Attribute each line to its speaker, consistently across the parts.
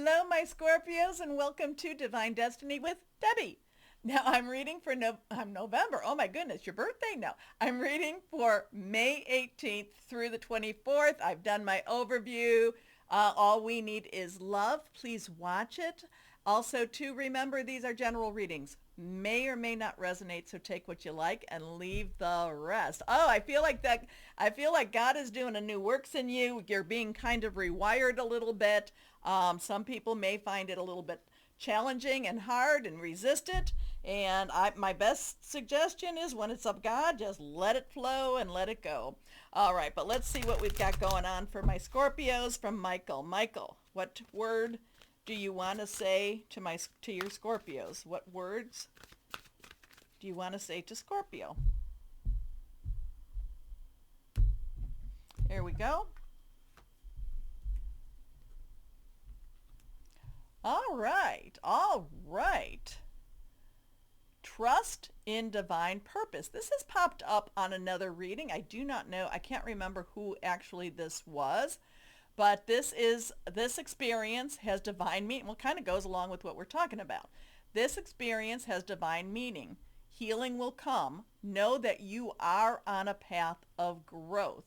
Speaker 1: Hello, my Scorpios, and welcome to Divine Destiny with Debbie. Now, I'm reading for November. Oh my goodness, your birthday? No, I'm reading for May 18th through the 24th. I've done my overview. All we need is love. Please watch it. Also, to remember, these are general readings. May or may not resonate, so take what you like and leave the rest. Oh, I feel like that. I feel like God is doing a new works in you. You're being kind of rewired a little bit. Some people may find it a little bit challenging and hard and resist it. And my best suggestion is when it's of God, just let it flow and let it go. All right, but let's see what we've got going on for my Scorpios from Michael. Michael, what word do you want to say to your Scorpios? What words do you want to say to Scorpio? Here we go. All right, all right. Trust in divine purpose. This has popped up on another reading. I do not know. I can't remember who actually this was, but this experience has divine meaning. Well, kind of goes along with what we're talking about. This experience has divine meaning. Healing will come. Know that you are on a path of growth.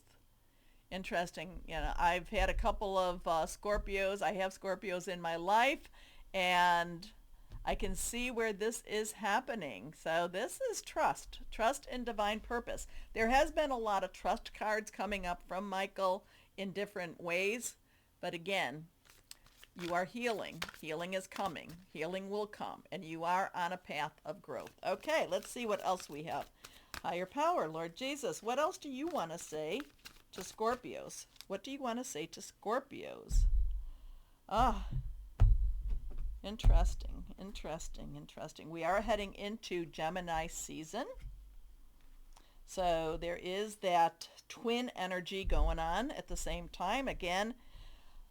Speaker 1: Interesting. I've had a couple of Scorpios. I have Scorpios in my life, and I can see where this is happening. So this is trust in divine purpose. There has been a lot of trust cards coming up from Michael in different ways. But again, you are healing. Healing is coming. Healing will come. And you are on a path of growth. Okay, let's see what else we have. Higher power, Lord Jesus. What else do you want to say to Scorpios? What do you want to say to Scorpios? Interesting. We are heading into Gemini season. So there is that twin energy going on at the same time. Again,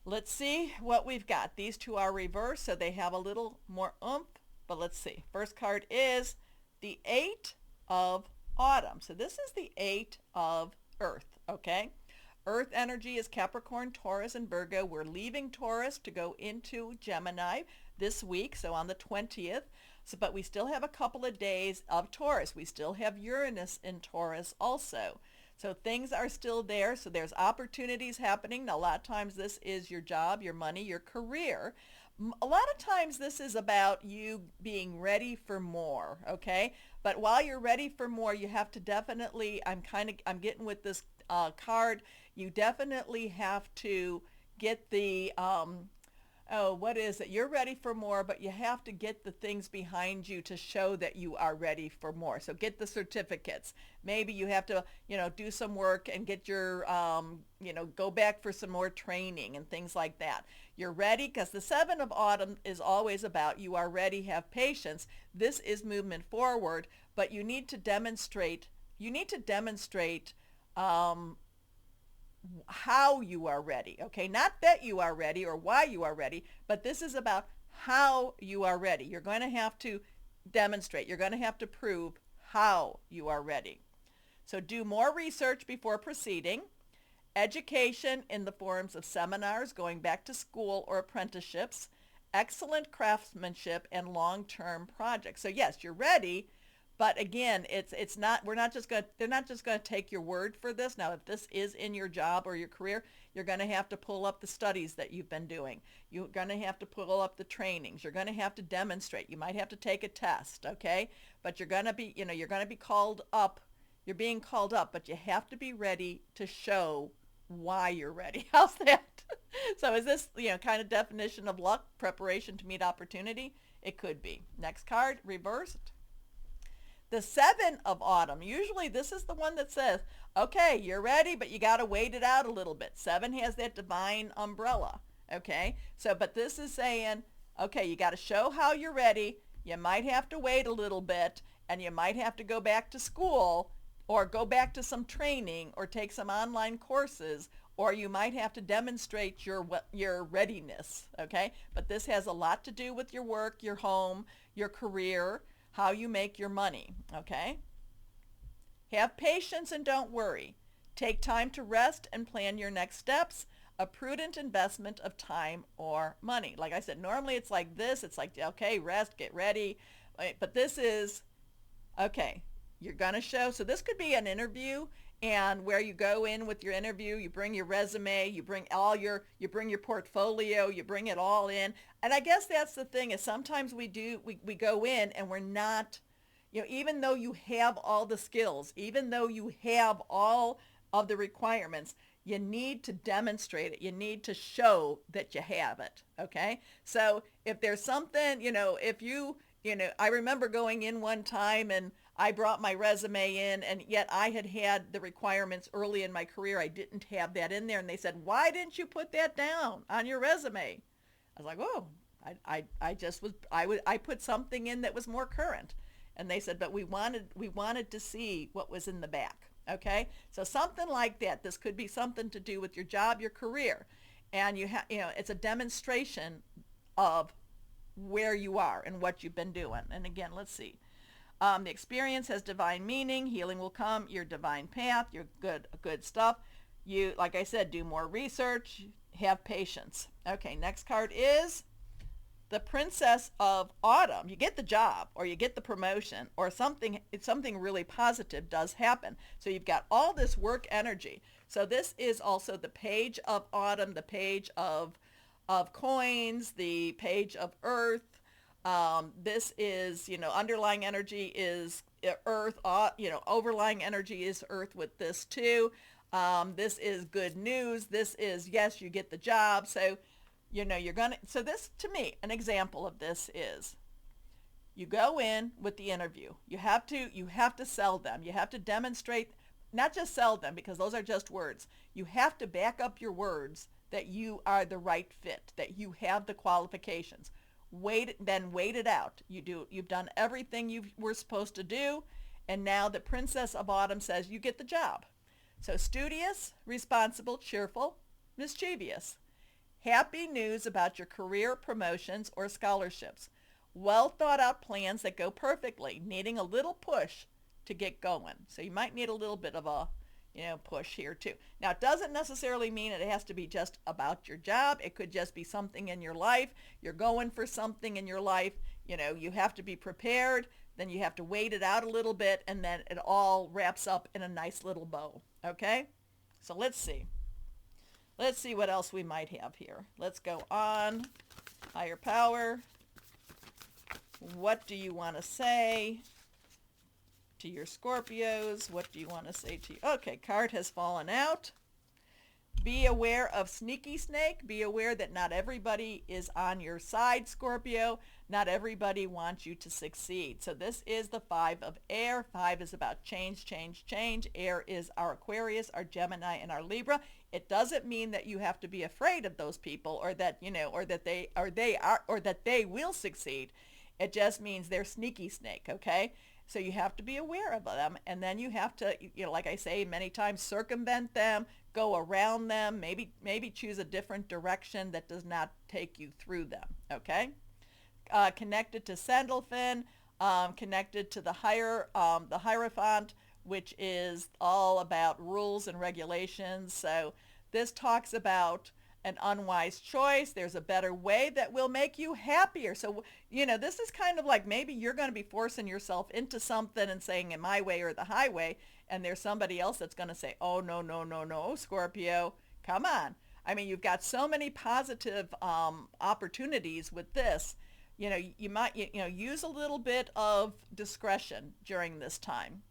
Speaker 1: let's see what we've got. These two are reversed, so they have a little more oomph. But let's see. First card is the Eight of Autumn. So this is the Eight of Earth, okay? Earth energy is Capricorn, Taurus, and Virgo. We're leaving Taurus to go into Gemini this week, so on the 20th. But we still have a couple of days of Taurus. We still have Uranus in Taurus also. So things are still there. So there's opportunities happening. Now, a lot of times this is your job, your money, your career. A lot of times this is about you being ready for more, okay? But while you're ready for more, you have to definitely, I'm getting with this card, you definitely have to get the, what is it? You're ready for more, but you have to get the things behind you to show that you are ready for more. So get the certificates. Maybe you have to, do some work and get your, go back for some more training and things like that. You're ready because the Seven of Autumn is always about you are ready, have patience. This is movement forward, but you need to demonstrate, how you are ready, okay? Not that you are ready or why you are ready, but this is about how you are ready. You're going to have to demonstrate. You're going to have to prove how you are ready. So do more research before proceeding. Education in the forms of seminars, going back to school or apprenticeships, excellent craftsmanship, and long-term projects. So yes, you're ready. But again, they're not just going to take your word for this. Now, if this is in your job or your career, you're going to have to pull up the studies that you've been doing. You're going to have to pull up the trainings. You're going to have to demonstrate. You might have to take a test, okay? But you're going to be, you're going to be called up. You're being called up, but you have to be ready to show why you're ready. How's that? So is this, kind of definition of luck, preparation to meet opportunity? It could be. Next card, reversed. The Seven of Autumn. Usually this is the one that says, okay, you're ready, but you got to wait it out a little bit. Seven has that divine umbrella, okay? So, but this is saying, okay, you got to show how you're ready. You might have to wait a little bit, and you might have to go back to school or go back to some training or take some online courses, or you might have to demonstrate your readiness, okay? But this has a lot to do with your work, your home, your career, how you make your money, okay? Have patience and don't worry. Take time to rest and plan your next steps. a prudent investment of time or money. Like I said, normally it's like this. It's like, okay, rest, get ready. But this is, okay, you're going to show. So this could be an interview, and where you go in with your interview, you bring your resume, you bring you bring your portfolio, you bring it all in. And I guess that's the thing, is sometimes we go in and we're not, even though you have all the skills, even though you have all of the requirements, you need to demonstrate it. You need to show that you have it. Okay. So if there's something, if I remember going in one time and I brought my resume in, and yet I had the requirements early in my career. I didn't have that in there. And they said, why didn't you put that down on your resume? I was like, oh, I put something in that was more current. And they said, but we wanted to see what was in the back. Okay. So something like that. This could be something to do with your job, your career. And it's a demonstration of where you are and what you've been doing. And again, let's see. The experience has divine meaning. Healing will come. Your divine path. Your good stuff. You, like I said, do more research. Have patience. Okay, next card is the Princess of Autumn. You get the job, or you get the promotion, or something really positive does happen. So you've got all this work energy. So this is also the Page of Autumn, the Page of coins, the Page of Earth. This is, underlying energy is earth, overlying energy is earth with this too. This is good news. This is, yes, you get the job. So, so this, to me, an example of this is you go in with the interview. You have to sell them. You have to demonstrate, not just sell them, because those are just words. You have to back up your words that you are the right fit, that you have the qualifications. Wait it out. You've done everything you were supposed to do, and now the Princess of Autumn says you get the job. So studious, responsible, cheerful, mischievous. Happy news about your career, promotions, or scholarships. Well thought out plans that go perfectly, needing a little push to get going. So you might need a little bit of a push here too. Now, it doesn't necessarily mean it has to be just about your job. It could just be something in your life. You're going for something in your life. You have to be prepared. Then you have to wait it out a little bit, and then it all wraps up in a nice little bow. Okay? So let's see. Let's see what else we might have here. Let's go on. Higher power. What do you want to say to your Scorpios? What do you want to say to you? Okay, card has fallen out. Be aware of sneaky snake. Be aware that not everybody is on your side, Scorpio. Not everybody wants you to succeed. So this is the 5 of air. 5 is about change, change, change. Air is our Aquarius, our Gemini, and our Libra. It doesn't mean that you have to be afraid of those people, or that, or that they will succeed. It just means they're sneaky snake, okay? So you have to be aware of them, and then you have to, like I say many times, circumvent them, go around them, maybe choose a different direction that does not take you through them, okay? Connected to Sandalphon, connected to the Hierophant, which is all about rules and regulations. So this talks about an unwise choice. There's a better way that will make you happier. So, this is kind of like maybe you're going to be forcing yourself into something and saying in my way or the highway, and there's somebody else that's going to say, oh, no, no, no, no, Scorpio, come on. I mean, you've got so many positive opportunities with this. You might, use a little bit of discretion during this time.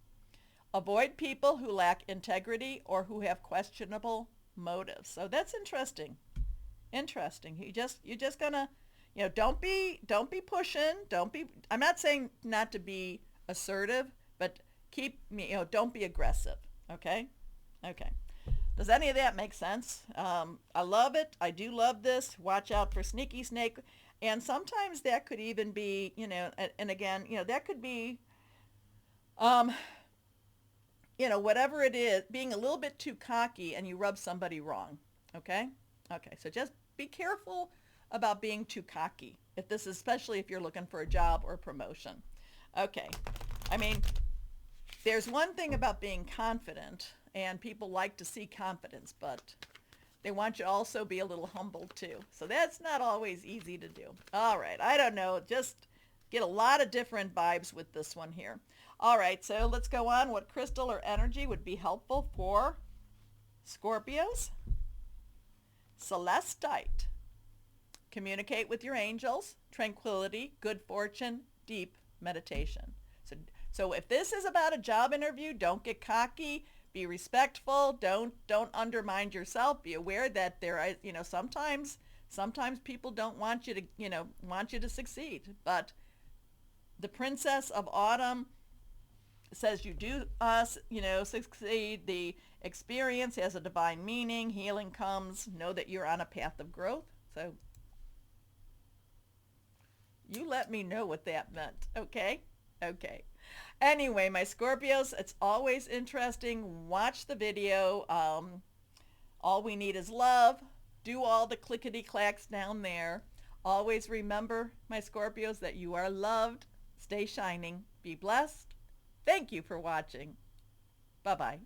Speaker 1: Avoid people who lack integrity or who have questionable motives. So that's interesting. You're just gonna, don't be pushing. I'm not saying not to be assertive, but don't be aggressive. Okay. Does any of that make sense? I love it. I do love this. Watch out for sneaky snake. And sometimes that could even be, and again, that could be, whatever it is, being a little bit too cocky and you rub somebody wrong. Okay. So just be careful about being too cocky. Especially if you're looking for a job or a promotion. Okay. I mean, there's one thing about being confident, and people like to see confidence, but They want you to also be a little humble too. So that's not always easy to do. All right, I don't know. Just get a lot of different vibes with this one here. All right, so let's go on. What crystal or energy would be helpful for Scorpios? Celestite. Communicate with your angels, tranquility, good fortune, deep meditation. So if this is about a job interview, don't get cocky. Be respectful. Don't undermine yourself. Be aware that there are, sometimes people don't want you to succeed. But the Princess of Autumn says you do succeed. The experience has a divine meaning. Healing comes. Know that you're on a path of growth. So you let me know what that meant, okay? Okay. Anyway, my Scorpios, it's always interesting. Watch the video. All we need is love. Do all the clickety-clacks down there. Always remember, my Scorpios, that you are loved. Stay shining. Be blessed. Thank you for watching. Bye-bye.